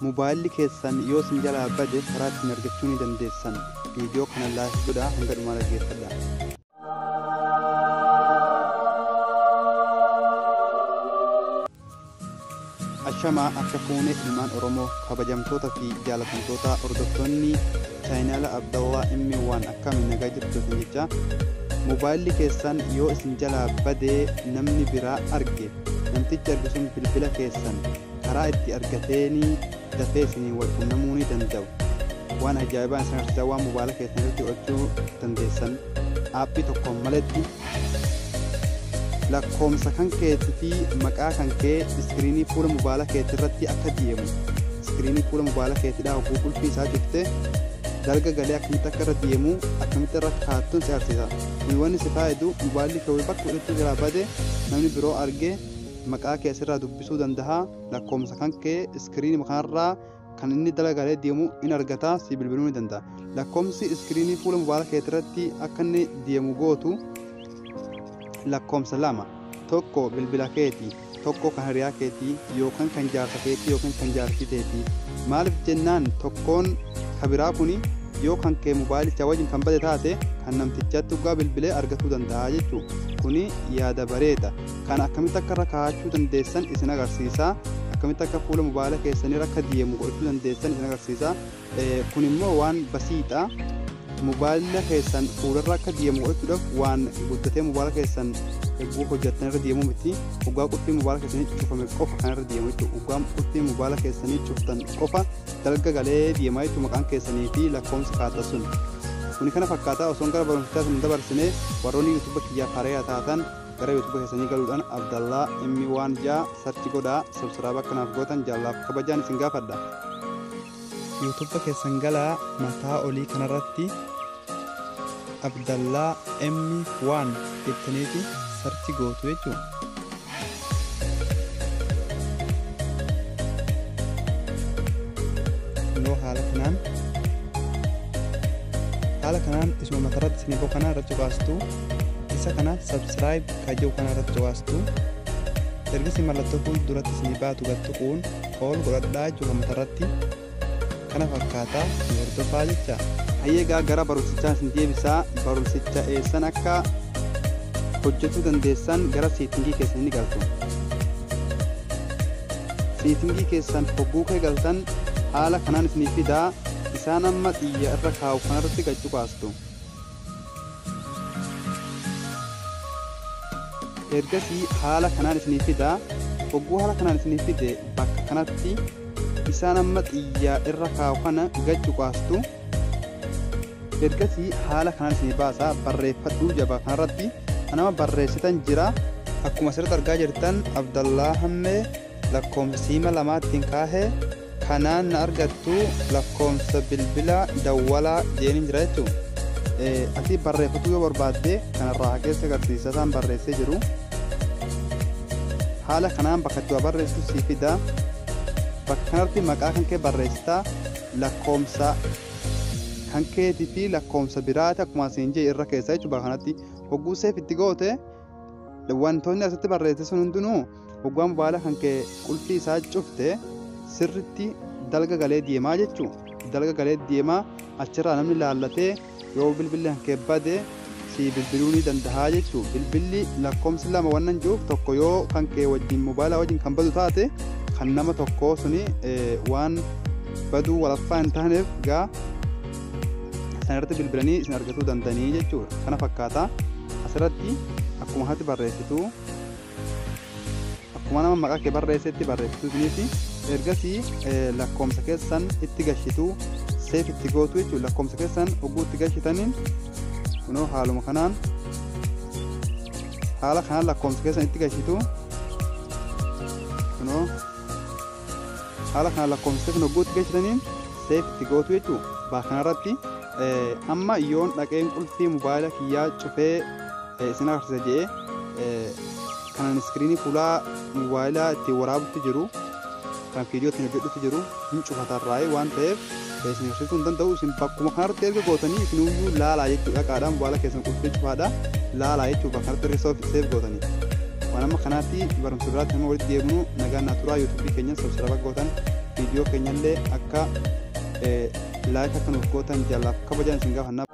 mobaayilli keessan yoo isin jalaa bade karaa ittiin argachuu ni dandeessan. Viidiyoo kana laayik godhaa hanga dhumaa dhaggeeffadhaa. Ashamaa akka fuunee ilmaan Oromoo kabajamtoota fi jaalatamtoota hordoftoonni chaayinaala Abdallah M1 akkamiin nagaa jirtu jecha mobaayilli keessan yoo isin jalaa badee namni biraa arge namtichi arge sun bilbila keessan karaa itti argateeni dafee isinii wal quunnamuu ni danda'u. Waan ajaa'ibaa isin agarsiisaa waan mobaayila keessan irratti hojjechuu dandeessan aappii tokkoon maletti lakkoomsa kan keetii fi maqaa kan kee iskiriinii fuula mobaayila keetii irratti akka deemu iskiriinii fuula mobaayila keetiidhaa hoguu qulfii isaa jiftee dalga galee akkamitti akka irra deemu akkamitti irra kaattuun si agarsiisa. Kun wanni si faayidu mobaayilli kee bakka fudhachuu jalaa bade namni biroo argee maqaa kee asirraa dubbisuu danda'a. Lakkoomsa kan kee iskiriinii kanarraa kan inni dalga galee deemu in argata si bilbiluu ni danda'a. Lakkoomsi iskiriinii fuula mobaayila keetii irratti akka inni deemu gootu lakkoomsa lama tokko bilbila keetii tokko kan hiriyaa keetii yookaan kan jaarsa keetii yookaan kan jaartii keetii. Maaliif jennaan tokkoon kabiraa kuni yoo kan kee mobaayilicha wajjin kan bade taate kan namtichatti dhugaa bilbilee argatuu danda'a jechuudha. Kuni yaada bareeda kan akkamitti akka irra kaa'achuu dandeessan isin agarsiisa. Akkamitti akka fuula mobaayila keessanii akka deemu godhachuu dandeessan isin agarsiisa. Kun immoo waan basiidha. Mobaayila keessan fuularra akka deemu godhachuudhaaf waan guddatee mobaayila keessan eeguu hojjetan irra deemuu miti. Dhugaa qulfii mobaayila keessanii cufame qofa kan irra deemu jechuudha. Dhugaa qulfii mobaayila keessanii cuftan qofa dalga galee deemaa jechuudha maqaan keessanii fi lakkoomsi kaata sun. Kuni kana fakkaataa osoo gara barumsichaa sun dabarsine warroonni yuutuuba kiyyaa haaraa taatan gara yuutuuba keessanii galuudhaan Abdallah M1 jaa sarchi godhaa sabsiraaba akkanaaf gootan jaalaaf kabajaan isin gaafadha. YouTube keessan galaa mataa olii kanarratti Abdallah M1 jettaniiti sarchi gootu jechuudha. Kunoo haala kanaan isuma mataarratti isin boo kanaa irratti cuqaastu isa kana subscribe kaajuu kanaa irratti cuqaastu ergisi mallattoo fuulduratti isin baatu gattuquun ol godhadhaa jechuudha mataarratti. Kana fakkaataa hordofaa jecha hayyeegaa gara barumsichaa isin deebisaa. Barumsicha eessan akka hojjechuu dandeessan gara seetingii keessan ni galtu. Seetingii keessan hogguu kee galtan haala kanaan isinii fidaa. Isaan amma xiyya irra kaa'u kanarratti gachuu baastu. Ergasii haala kanaan isinii fidaa. Hogguu haala kanaan isinii fide bakka kanatti isaan amma xiyya irra kaa'u kana gachuu baastu. Ergasii haala kanaan isinii baasaa barreeffadhuu jabaa kanarratti anama barreessitan jira. Akkuma asirratti argaa jirtan Abdallah hammee lakkoomsiima lamaattiin kaahee kanaan na argattu lakkoomsa bilbila dawwalaa jeeniin jira jechuudha. Ati barreeffatu yoo barbaadde kanarraa hakeessa agarsiisa isaan barreessee jiru. Haala kanaan bakka itti barreessitu sii fida. Bakka kanatti maqaa kan kee barreessitaa lakkoomsa kan keetii fi lakkoomsa biraati akkuma isin jee irra keessa jechuudha. Bakka kanatti hogguu seef itti goote wantoonni asitti barreesse sun hundinuu hoggaan mobaayila kan kee qulfii isaa cufte sirritti dalga galee deemaa jechuudha. Dalga galee deemaa achirraa namni laallatee yoo bilbilli kan kee bade si bilbiluu ni danda'a jechuudha. Bilbilli lakkoomsi lama wannan jiruuf tokko yoo kan kee wajjin mobaayila wajjin kan badu taate kan nama tokkoo suni waan baduu walaffaa hin taaneef gaa sanarratti bilbilanii isin argatuu danda'anii jechuudha. Kana fakkaataa asirratti akkuma hati barreessitu akkuma nama maqaa kee barreessetti barreessitu isiniifi ergasii lakkoomsa keessan itti gashitu seef itti gootu jechuudha. Lakkoomsa keessan hogguu itti gashitaniin kunoo haaluma kanaan haala kanaan lakkoomsa keessan itti gashitu kunoo haala kanaan lakkoomsa keessan hogguu itti gashitaniin seef itti gootu jechuudha. Bakka kanarratti amma yoon dhaqeen qulfii mobaayila kiyyaa cufee isin agarsiisa jedhee kanan iskiriinii fuulaa mobaayilaa itti waraabutti jiru kan viidiyoo ittiin hojjedhutti jiru hin cufatarraa'ee waan ta'eef isin agarsiisuu hin danda'u. Isin bakkuma kanarratti erga gootanii isin iyyuu laalaa jechuudha. Qaadhaan mobaayila keessan qulfii cufaadha laalaa jechuudha. Bakka kanatti erga seef gootanii waan amma kanaatti barumsa biraatti nama walitti deemnu nagaan naa turaa yuutuubii keenya sabsiraaba gootan viidiyoo keenyallee akka laayik akka nuuf gootan jaalaaf kabajaan isin gaafanna.